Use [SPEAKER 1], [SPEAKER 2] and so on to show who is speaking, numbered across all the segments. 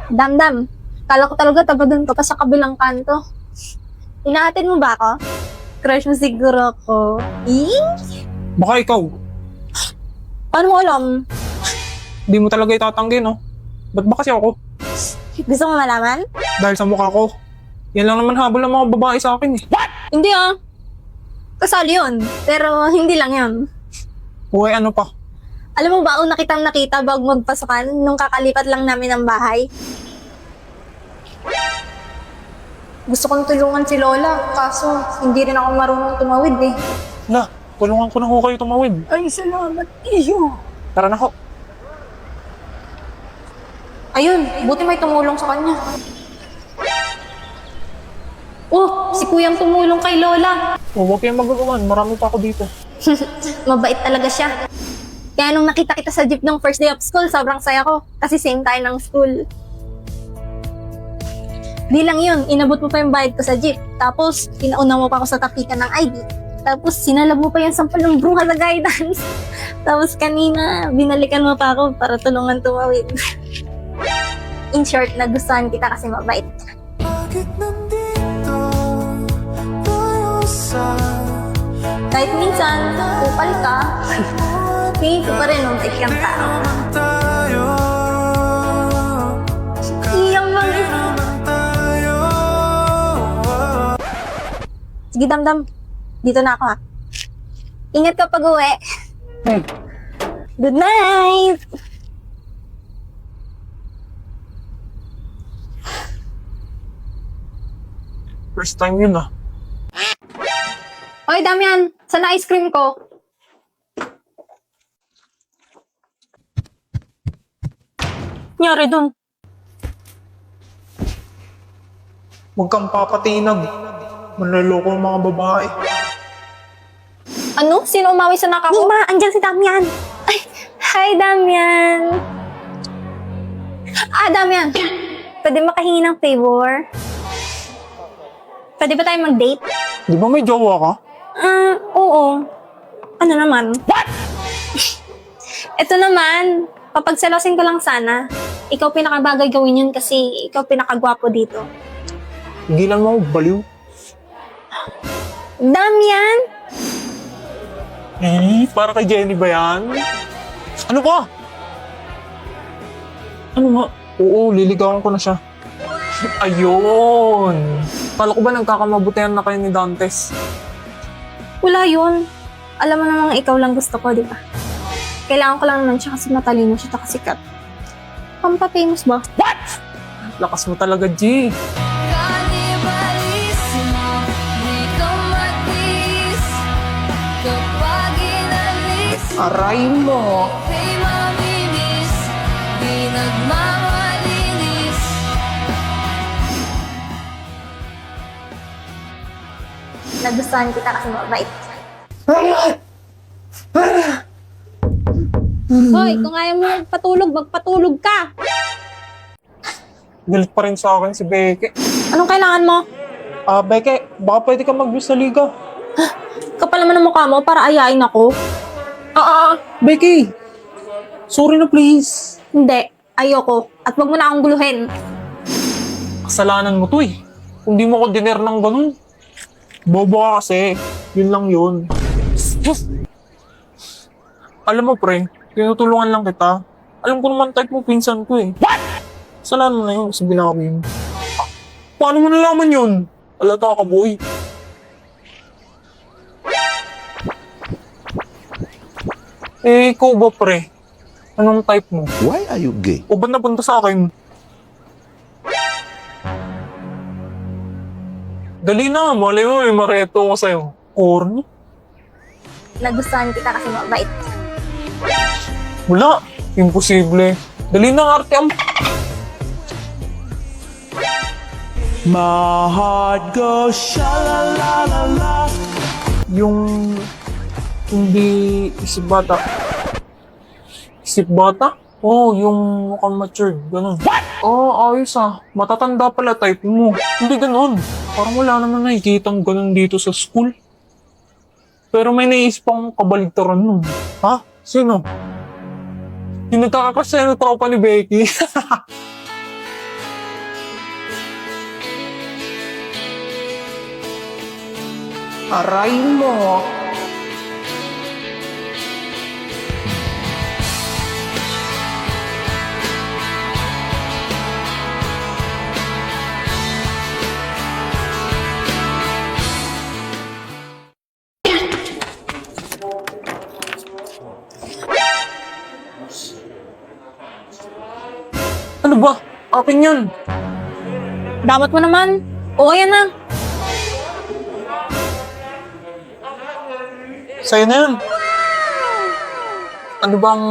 [SPEAKER 1] Damdam, kala ko talaga taga doon ka pa sa kabilang kanto. Inahatid mo ba ako? Crush mo siguro ako.
[SPEAKER 2] Baka ikaw,
[SPEAKER 1] Paano mo alam?
[SPEAKER 2] di mo talaga itatanggi, no? Ba't ba kasi ako?
[SPEAKER 1] Gusto mo malaman?
[SPEAKER 2] Dahil sa mukha ko. Yan lang naman habol ng mga babae sa akin, eh.
[SPEAKER 1] Hindi ah. Kasali yun. Pero hindi lang yun.
[SPEAKER 2] Uy, ano pa?
[SPEAKER 1] Alam mo ba una kitang nakita bago magpasukan nung kakalipat lang namin ng bahay? Gusto kong tulungan si Lola, kaso hindi rin ako marunong tumawid eh.
[SPEAKER 2] Na, tulungan ko na ho kayo tumawid.
[SPEAKER 1] Ay, salamat iyo.
[SPEAKER 2] Tara na ho.
[SPEAKER 1] Ayun, buti may tumulong sa kanya. Oh, si Kuyang tumulong kay Lola.
[SPEAKER 2] Huwag kayong magagawan, marami pa ako dito.
[SPEAKER 1] Mabait talaga siya. Kaya nung nakita kita sa jeep ng first day of school, sobrang saya ko. Kasi same tayo ng school. Di lang yun, inabot mo pa yung bayad ko sa jeep. Tapos, inauna mo pa ako sa tapikan ng ID. Tapos, sinalab mo pa yung sampal ng bruha sa guidance. Tapos, kanina, binalikan mo pa ako para tulungan tumawid. In short, nagustuhan kita kasi mabait.
[SPEAKER 3] Bakit nandito tayo sa
[SPEAKER 1] Kahit minsan, kupal ka, tingin ko pa rin nung take kang tao.
[SPEAKER 3] naman tayo?
[SPEAKER 1] Iyang mga...
[SPEAKER 3] Naman tayo.
[SPEAKER 1] Sige, Damdam. Dito na ako ha. Ingat ka pag uwi. Good night!
[SPEAKER 2] First time yun, ah.
[SPEAKER 1] Oy, Damian! Saan na ice cream ko? Nyari dun.
[SPEAKER 2] Huwag kang papatinag. Manloloko ang mga babae.
[SPEAKER 1] Ano? Sino umawi sa naka ko? Nima, andyan si Damian. Ay, hi Damian. Damian. Pwede makahingi ng favor? Pwede ba tayo mag-date?
[SPEAKER 2] Di ba may jowa ka?
[SPEAKER 1] Oo. Ano naman? What? Ito naman, papagselosin ko lang sana. Ikaw pinakabagay gawin yun kasi ikaw pinakagwapo dito.
[SPEAKER 2] Higilan mo, baliw.
[SPEAKER 1] Damian!
[SPEAKER 2] Para kay Jenny ba yan? Ano ba? Ano nga? Oo, liligawan ko na siya. Ayun! Kala ko ba nagkakamabutihan na kayo ni Dantes?
[SPEAKER 1] Wala yun. Alam mo namang ikaw lang gusto ko, di ba? Kailangan ko lang naman siya kasi matalino siya at sikat. Pampapamous ba?
[SPEAKER 2] Lakas mo talaga, G.
[SPEAKER 4] Canibalissimo, di ka matis. Kapag inalis,
[SPEAKER 2] Aray mo!
[SPEAKER 4] kay mamimiss. Di nagmamalinis.
[SPEAKER 1] Nagustuhan kita kasi mabait. Hoy, kung ayaw mo magpatulog, magpatulog ka!
[SPEAKER 2] Galit pa rin sa akin si Beke.
[SPEAKER 1] Anong kailangan mo?
[SPEAKER 2] Beke, baka pwede ka mag-miss sa liga.
[SPEAKER 1] Kapal naman ang mukha mo para ayain ako.
[SPEAKER 2] Becky! Sorry na please.
[SPEAKER 1] Hindi, ayoko. At wag mo na akong guluhin.
[SPEAKER 2] Kasalanan mo to eh. Kung di mo ko diner ng ganun. Bobo ka kasi. Yun lang yun. Alam mo pre, tinutulungan lang kita. Alam ko naman type mo pinsan ko eh. What? Kasalanan mo na yun kasi binawi mo. Paano mo nalaman yun? Alata ka boy. Ikaw ba pre? Anong type mo?
[SPEAKER 5] Why are you gay?
[SPEAKER 2] O ba't napunta sa akin? Dali na, malay mo, may mareto ko sa'yo. Corny?
[SPEAKER 1] Nagustuhan kita kasi mabait.
[SPEAKER 2] Wala, imposible. Dali na, arte ang...
[SPEAKER 3] My heart goes sha-la-la-la-la.
[SPEAKER 2] Yung... Hindi isip bata. Isip bata? Oo, yung mukhang matured, ganun. Oo, ayos ah. Matatanda pala type mo. Hindi ganun. Parang wala naman nakikitang ganun dito sa school. Pero may naisip akong kabaligtaran nun. Ha? Sino? Yung nagkakakasya na tropa ni Becky. Aray mo. Ano ba? Akin yan.
[SPEAKER 1] Damat mo naman. O, ayan na.
[SPEAKER 2] Sa'yo na yan. Ano bang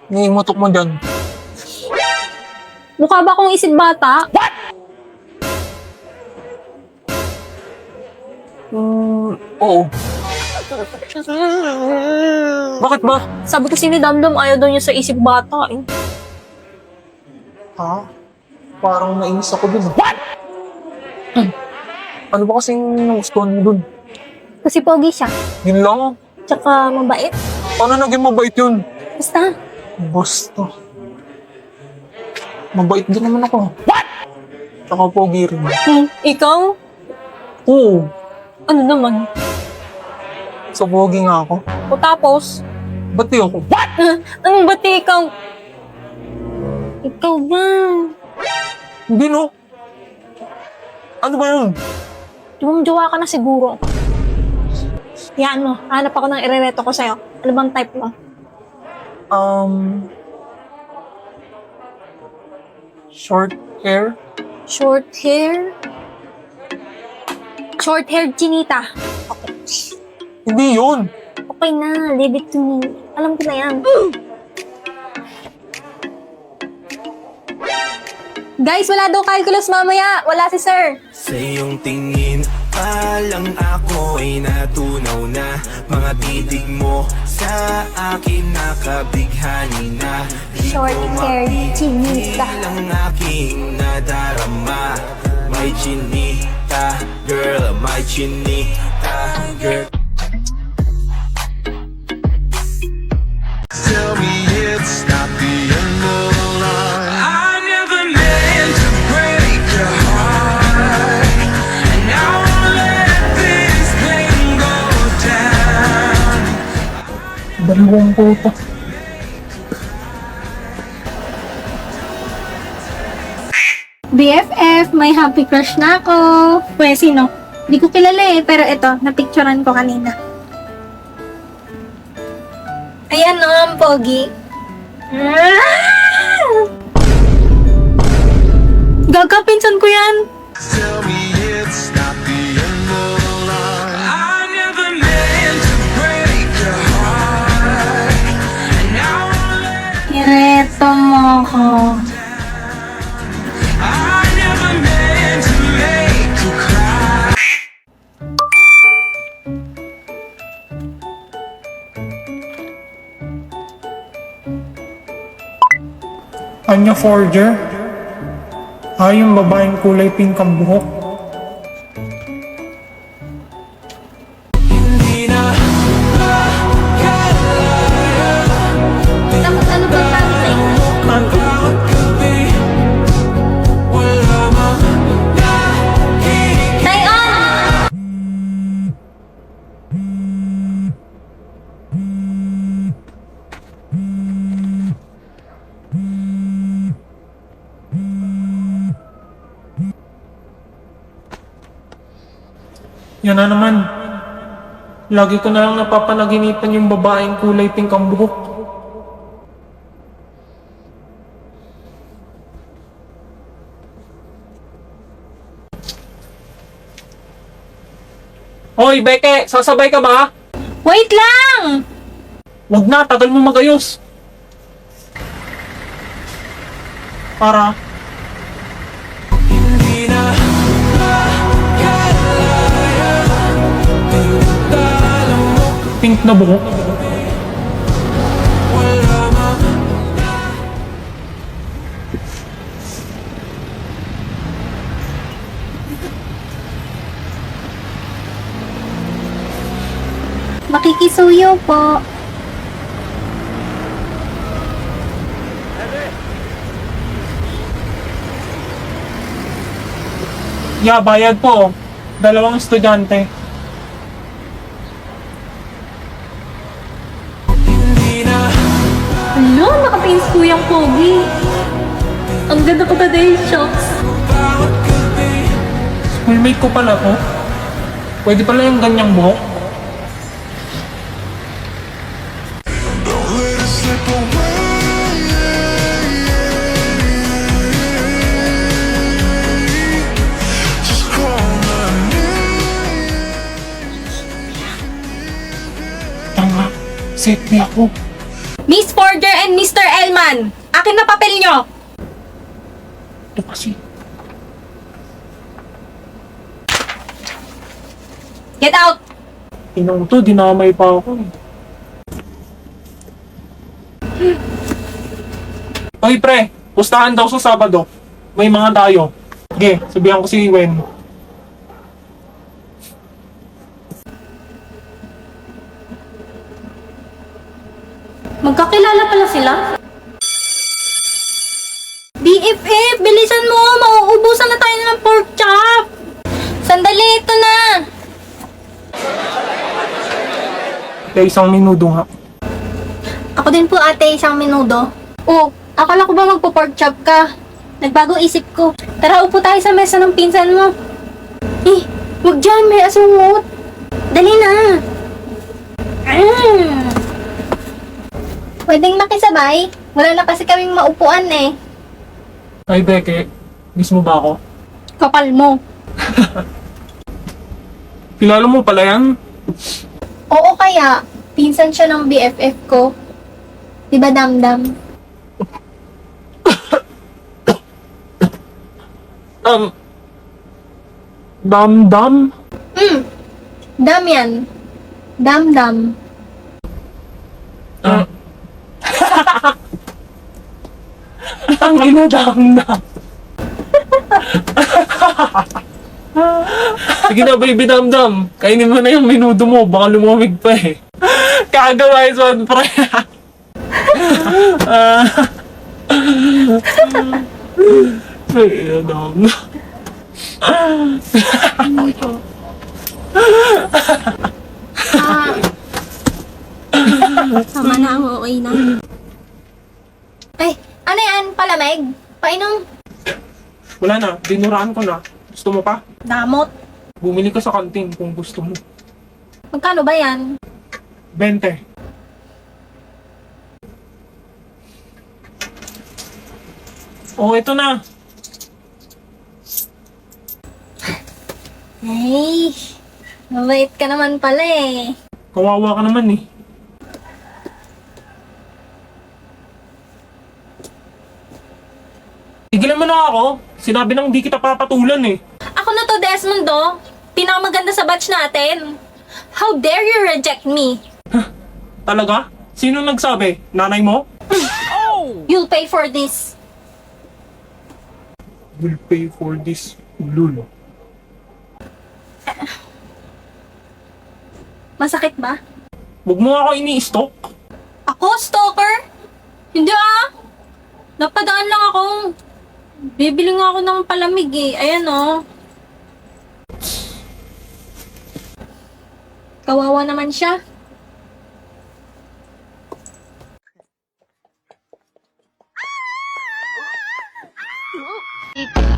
[SPEAKER 2] niimutok mo dyan?
[SPEAKER 1] Mukha ba akong isip bata?
[SPEAKER 2] Oo. Bakit ba?
[SPEAKER 1] Sabi ko si Damdam, ayaw daw niya sa isip bata eh.
[SPEAKER 2] Ha? Parang nainis ako dun. What? Ano ba kasing nagustuhan mo dun?
[SPEAKER 1] Kasi pogi siya.
[SPEAKER 2] Yun lang.
[SPEAKER 1] Tsaka mabait.
[SPEAKER 2] Paano naging mabait yun?
[SPEAKER 1] Basta.
[SPEAKER 2] Basta. Mabait din naman ako. What? Tsaka pogi rin.
[SPEAKER 1] Ikaw?
[SPEAKER 2] Oo.
[SPEAKER 1] Ano naman?
[SPEAKER 2] So pogi nga ako.
[SPEAKER 1] O tapos?
[SPEAKER 2] Ba't di ako? What?
[SPEAKER 1] Anong bati ikaw? Ikaw ba?
[SPEAKER 2] Hindi no. Ano ba yun?
[SPEAKER 1] Jowa ka na siguro. Yan mo, hanap ako ng irereto ko sa'yo. Ano bang type mo?
[SPEAKER 2] Short hair?
[SPEAKER 1] Short hair? Short hair chinita. Okay.
[SPEAKER 2] Hindi yun.
[SPEAKER 1] Okay na, leave it to me. Alam ko na yan. Guys, wala daw calculus mamaya. Wala si sir.
[SPEAKER 3] Sa iyong tingin, palang ako ay natunaw na. Mga titig mo sa akin nakabighani na. Di
[SPEAKER 1] Short
[SPEAKER 3] ko
[SPEAKER 1] hair, chinita.
[SPEAKER 3] ang aking nadarama. May chinita, girl, may chinita, girl. Tell me it's not the end of the line. I never meant to break your heart, and I won't let this pain go down.
[SPEAKER 2] Dalawang puto.
[SPEAKER 1] BFF, may happy crush na ako. Pwede sino? Hindi ko kilala eh, pero ito, napicturean ko kanina. Ayan no, ang pogi. Gaga, pinsan ko yan.
[SPEAKER 3] Tell me it's not the end of the line. I never meant to break your heart, and I won't let.
[SPEAKER 1] Ireto mo ko.
[SPEAKER 3] I never meant to make you cry.
[SPEAKER 2] Anya Forger? Yung babaeng kulay pink ang buhok.
[SPEAKER 3] Hindi na makalaya.
[SPEAKER 1] Tapos ano ba sabi
[SPEAKER 3] Bawat gabi, wala mang nakikita.
[SPEAKER 1] Stay on!
[SPEAKER 2] Yan na naman. Lagi ko na lang napapanaginipan yung babaeng kulay pink ang buhok. Hoy, Beke! Sasabay ka ba?
[SPEAKER 1] Wait lang!
[SPEAKER 2] Wag na, tagal mo magayos. Para?
[SPEAKER 3] Hindi na makalaya. Pinagdala mo,
[SPEAKER 2] Pink na buhok.
[SPEAKER 3] wala mang
[SPEAKER 1] Makikisuyo po.
[SPEAKER 2] Yeah, bayad po. 2 estudyante.
[SPEAKER 1] Hala, nakatingin si Kuyang Pogi. Ang ganda ko today, shocks.
[SPEAKER 2] Schoolmate ko pala to. Pwede pala yung ganyang buhok.
[SPEAKER 3] Don't let it slip away. Just call my name.
[SPEAKER 2] Tanga, safe di ako.
[SPEAKER 1] Miss Forger and Mr. Elman, akin na papel nyo.
[SPEAKER 2] Ito kasi.
[SPEAKER 1] Get out!
[SPEAKER 2] Inong to, dinamay pa ako eh. Hoy pre, pustahan daw sa Sabado. May mga tayo. Sige, sabihan ko si Wen.
[SPEAKER 1] Magkakilala pala sila? BFF, bilisan mo! Mauubusan na tayo ng pork chop! Sandali, ito na!
[SPEAKER 2] Kaya isang minuto nga.
[SPEAKER 1] Ako din po ate, isang minuto. Oh, akala ko ba magpo-pork chop ka? Nagbago isip ko. Tara, upo tayo sa mesa ng pinsan mo. Eh, wag dyan, may asungot. Dali na. Pwedeng makisabay? Wala na kasi kaming maupuan eh.
[SPEAKER 2] Ay Beke, miss mo ba ako?
[SPEAKER 1] Kapal mo.
[SPEAKER 2] Kilala mo pala yan?
[SPEAKER 1] Oo kaya, pinsan siya ng BFF ko. Diba damdam?
[SPEAKER 2] Dam-dam?
[SPEAKER 1] Dam yan. Damdam.
[SPEAKER 2] Ang ina, dam-dam. Sige na, baby dam-dam. Kainin mo na yung minuto mo, baka lumamig pa eh. Kagawa yung son, pre. Ay, dam-dam.
[SPEAKER 1] Tama na, okay na. Ay, ano yan? Palamig? Painom?
[SPEAKER 2] Wala na, dinuraan ko na. Gusto mo pa?
[SPEAKER 1] Damot.
[SPEAKER 2] Bumili ka sa kantin kung gusto mo.
[SPEAKER 1] Magkano ba yan?
[SPEAKER 2] 20. Oh, ito na.
[SPEAKER 1] Ay, mabait ka naman pala eh.
[SPEAKER 2] Kawawa ka naman eh. Tigilan mo na ako. Sinabi nang di kita papatulan eh.
[SPEAKER 1] Ako na to, Desmondo. Pinakamaganda sa batch natin. How dare you reject me?
[SPEAKER 2] Talaga? Sino nagsabi? Nanay mo?
[SPEAKER 1] You'll pay for this.
[SPEAKER 2] Will pay for this. Lul.
[SPEAKER 1] Masakit ba?
[SPEAKER 2] Huwag mo ako ini-stalk.
[SPEAKER 1] Ako, stalker? Hindi ah. Napadaan lang ako. Bibili nga ako ng palamig eh. Ayan oh. Kawawa naman siya.
[SPEAKER 4] Ikaw